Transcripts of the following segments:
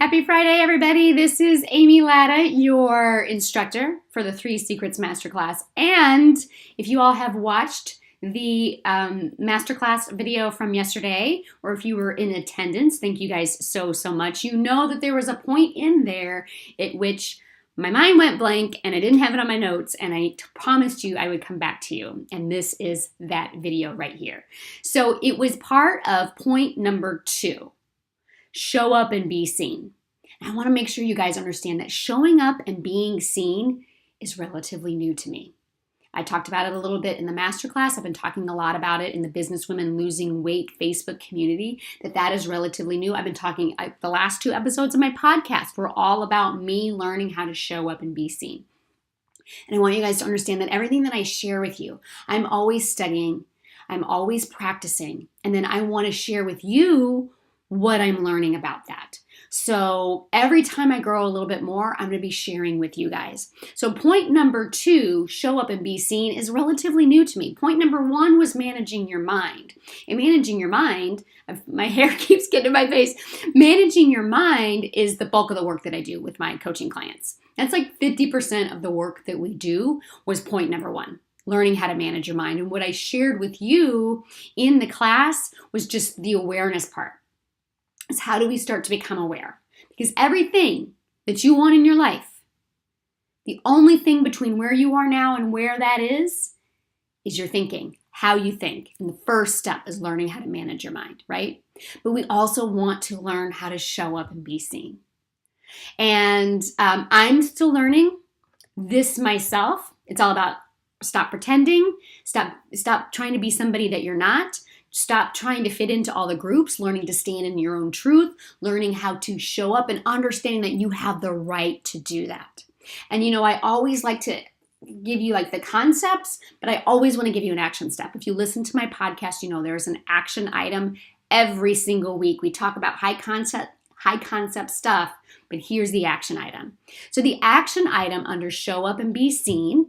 Happy Friday, everybody. This is Amy Latta, your instructor for the 3 Secrets Masterclass. And if you all have watched the masterclass video from yesterday, or if you were in attendance, thank you guys so much. You know that there was a point in there at which my mind went blank and I didn't have it on my notes, and I promised you I would come back to you. And this is that video right here. So it was part of point number 2. Show up and be seen. And I want to make sure you guys understand that showing up and being seen is relatively new to me. I talked about it a little bit in the masterclass. I've been talking a lot about it in the Businesswomen Losing Weight Facebook community, that is relatively new. I've been talking, the last 2 episodes of my podcast were all about me learning how to show up and be seen. And I want you guys to understand that everything that I share with you, I'm always studying, I'm always practicing, and then I want to share with you what I'm learning about that. So every time I grow a little bit more, I'm going to be sharing with you guys. So point number 2, show up and be seen, is relatively new to me. Point number 1 was managing your mind. And managing your mind, my hair keeps getting in my face. Managing your mind is the bulk of the work that I do with my coaching clients. That's like 50% of the work that we do was point number 1. Learning how to manage your mind. And what I shared with you in the class was just the awareness part. Is how do we start to become aware? Because everything that you want in your life, the only thing between where you are now and where that is your thinking, how you think. And the first step is learning how to manage your mind, right? But we also want to learn how to show up and be seen. And I'm still learning this myself. It's all about stop pretending, stop trying to be somebody that you're not. Stop trying to fit into all the groups, learning to stand in your own truth, learning how to show up and understanding that you have the right to do that. And I always like to give you like the concepts, but I always want to give you an action step. If you listen to my podcast, there's an action item every single week. We talk about high concept stuff, but here's the action item. So the action item under show up and be seen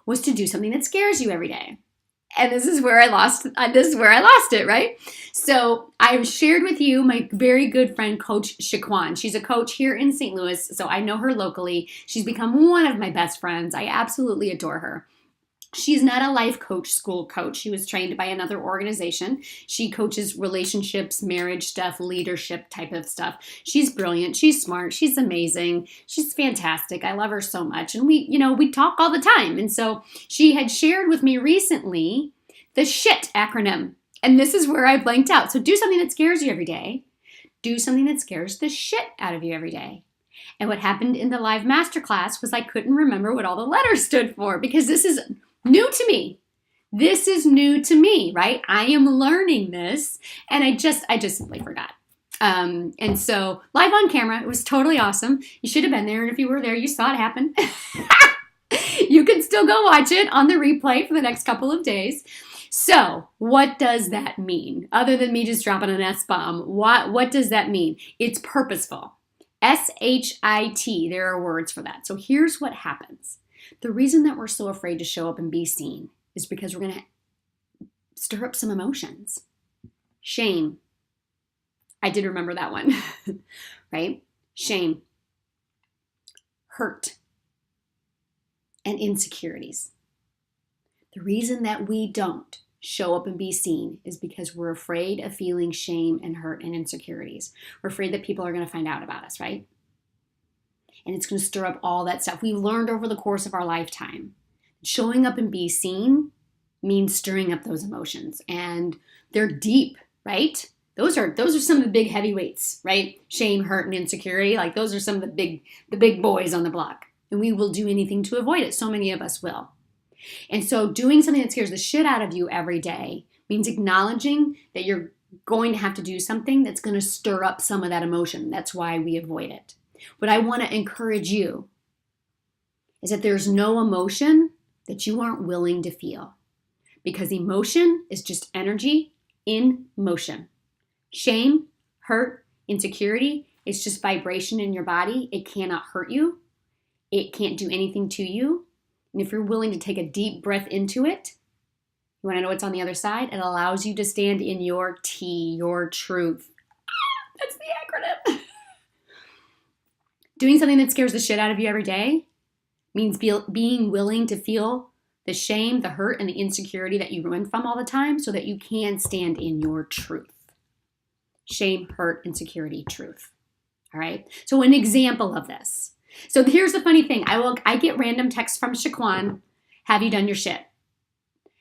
was to do something that scares you every day. And this is where I lost it, right? So I've shared with you my very good friend, Coach S.H.I.T. She's a coach here in St. Louis, so I know her locally. She's become one of my best friends. I absolutely adore her. She's not a life coach, school coach. She was trained by another organization. She coaches relationships, marriage stuff, leadership type of stuff. She's brilliant. She's smart. She's amazing. She's fantastic. I love her so much. And we talk all the time. And so she had shared with me recently the S.H.I.T acronym. And this is where I blanked out. So do something that scares you every day. Do something that scares the shit out of you every day. And what happened in the live masterclass was I couldn't remember what all the letters stood for, because this is new to me. This is new to me, right? I am learning this, and I just simply forgot. And so live on camera, it was totally awesome. You should have been there, and if you were there, you saw it happen. You can still go watch it on the replay for the next couple of days. So what does that mean? Other than me just dropping an S-bomb, what does that mean? It's purposeful. S.H.I.T, there are words for that. So here's what happens. The reason that we're so afraid to show up and be seen is because we're going to stir up some emotions. Shame. I did remember that one, right? Shame, hurt, and insecurities. The reason that we don't show up and be seen is because we're afraid of feeling shame and hurt and insecurities. We're afraid that people are going to find out about us, right? And it's going to stir up all that stuff. We've learned over the course of our lifetime. Showing up and be seen means stirring up those emotions. And they're deep, right? Those are some of the big heavyweights, right? Shame, hurt, and insecurity. Like those are some of the big boys on the block. And we will do anything to avoid it. So many of us will. And so doing something that scares the shit out of you every day means acknowledging that you're going to have to do something that's going to stir up some of that emotion. That's why we avoid it. What I want to encourage you is that there's no emotion that you aren't willing to feel, because emotion is just energy in motion. Shame, hurt, insecurity, it's just vibration in your body. It cannot hurt you. It can't do anything to you. And if you're willing to take a deep breath into it, you want to know what's on the other side? It allows you to stand in your T, your truth. That's the acronym. Doing something that scares the shit out of you every day means being willing to feel the shame, the hurt, and the insecurity that you run from all the time so that you can stand in your truth. Shame, hurt, insecurity, truth. All right? So an example of this. So here's the funny thing. I get random texts from Shaquan, have you done your shit?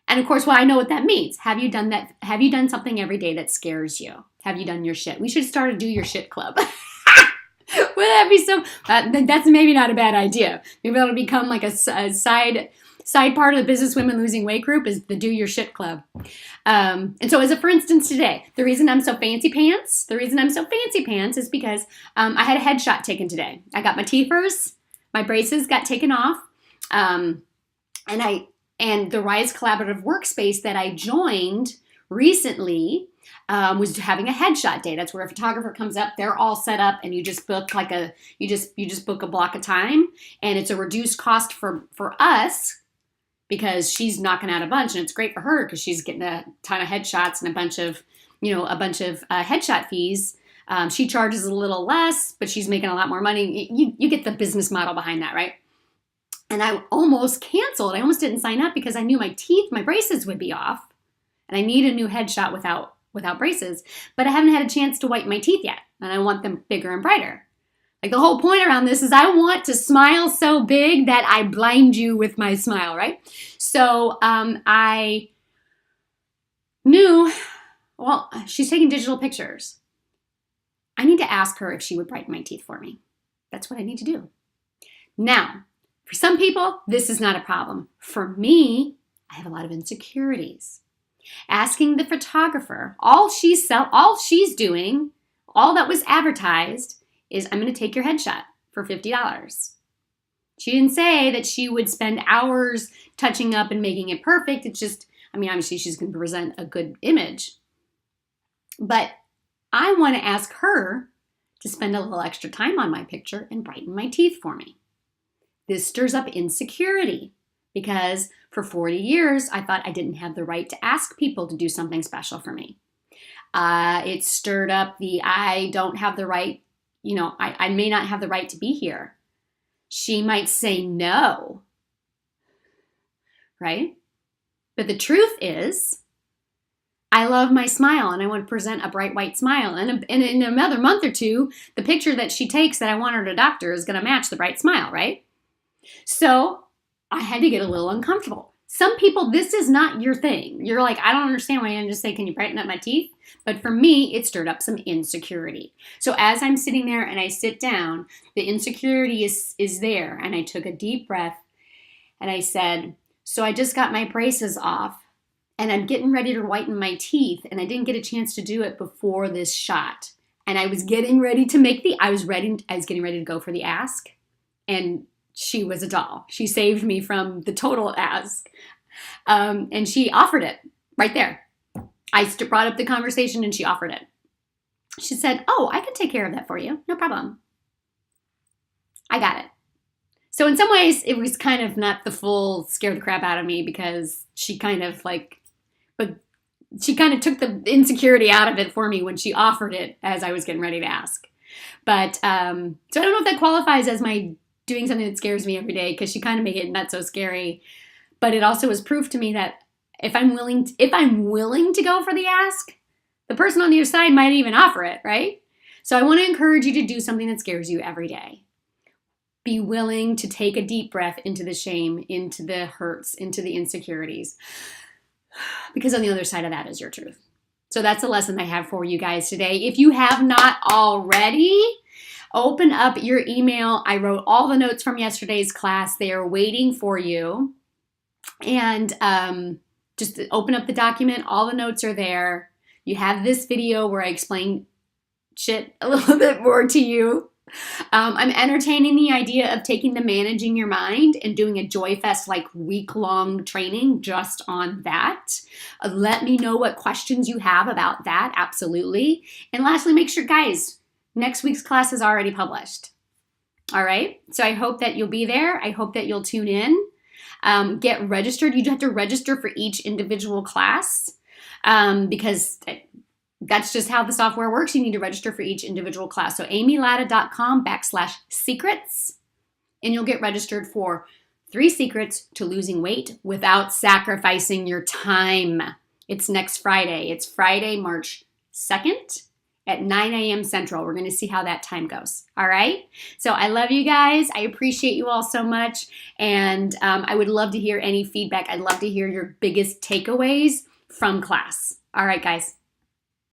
And of course, well, I know what that means. Have you done that? Have you done something every day that scares you? Have you done your shit? We should start a do your shit club. Would that be so? That's maybe not a bad idea. Maybe that'll become like a side part of the Business Women Losing Weight group is the Do Your Shit Club. And so as a for instance today, the reason I'm so fancy pants is because I had a headshot taken today. I got my teethers, my braces got taken off, and the Rise Collaborative Workspace that I joined recently was having a headshot day. That's where a photographer comes up. They're all set up, and you just book you just book a block of time, and it's a reduced cost for us because she's knocking out a bunch, and it's great for her because she's getting a ton of headshots and a bunch of headshot fees. She charges a little less, but she's making a lot more money. You get the business model behind that, right? And I almost canceled. I almost didn't sign up because I knew my braces would be off, and I need a new headshot without braces. But I haven't had a chance to whiten my teeth yet, and I want them bigger and brighter. Like the whole point around this is I want to smile so big that I blind you with my smile, right? So I knew, well, she's taking digital pictures. I need to ask her if she would brighten my teeth for me. That's what I need to do. Now, for some people, this is not a problem. For me, I have a lot of insecurities. Asking the photographer, all she's doing, all that was advertised is I'm going to take your headshot for $50. She didn't say that she would spend hours touching up and making it perfect. It's just, obviously she's going to present a good image. But I want to ask her to spend a little extra time on my picture and brighten my teeth for me. This stirs up insecurity because for 40 years, I thought I didn't have the right to ask people to do something special for me. It stirred up I don't have the right, I may not have the right to be here. She might say no, right? But the truth is, I love my smile and I want to present a bright white smile. And in another month or two, the picture that she takes that I want her to doctor is going to match the bright smile, right? So I had to get a little uncomfortable. Some people, this is not your thing. You're like, I don't understand why you didn't just say, can you brighten up my teeth? But for me, it stirred up some insecurity. So as I'm sitting there and I sit down, the insecurity is there. And I took a deep breath and I said, so I just got my braces off and I'm getting ready to whiten my teeth. And I didn't get a chance to do it before this shot. And I was getting ready to I was getting ready to go for the ask. And she was a doll. She saved me from the total ask. And she offered it right there. I brought up the conversation and she offered it. She said, oh, I can take care of that for you. No problem. I got it. So in some ways, it was kind of not the full scare the crap out of me because she kind of took the insecurity out of it for me when she offered it as I was getting ready to ask. But, so I don't know if that qualifies as my doing something that scares me every day because she kind of made it not so scary. But it also was proof to me that if I'm willing to go for the ask, the person on the other side might even offer it, right? So I want to encourage you to do something that scares you every day. Be willing to take a deep breath into the shame, into the hurts, into the insecurities. Because on the other side of that is your truth. So that's a lesson I have for you guys today. If you have not already, open up your email. I wrote all the notes from yesterday's class. They are waiting for you. And just open up the document. All the notes are there. You have this video where I explain shit a little bit more to you. I'm entertaining the idea of taking the Managing Your Mind and doing a Joy Fest week-long training just on that. Let me know what questions you have about that. Absolutely. And lastly, make sure, guys, next week's class is already published. All right. So I hope that you'll be there. I hope that you'll tune in. Get registered. You have to register for each individual class because that's just how the software works. You need to register for each individual class. So amylatta.com/secrets, and you'll get registered for 3 secrets to losing weight without sacrificing your time. It's next Friday. It's Friday, March 2nd at 9 a.m. Central. We're going to see how that time goes. All right? So I love you guys. I appreciate you all so much. And I would love to hear any feedback. I'd love to hear your biggest takeaways from class. All right, guys.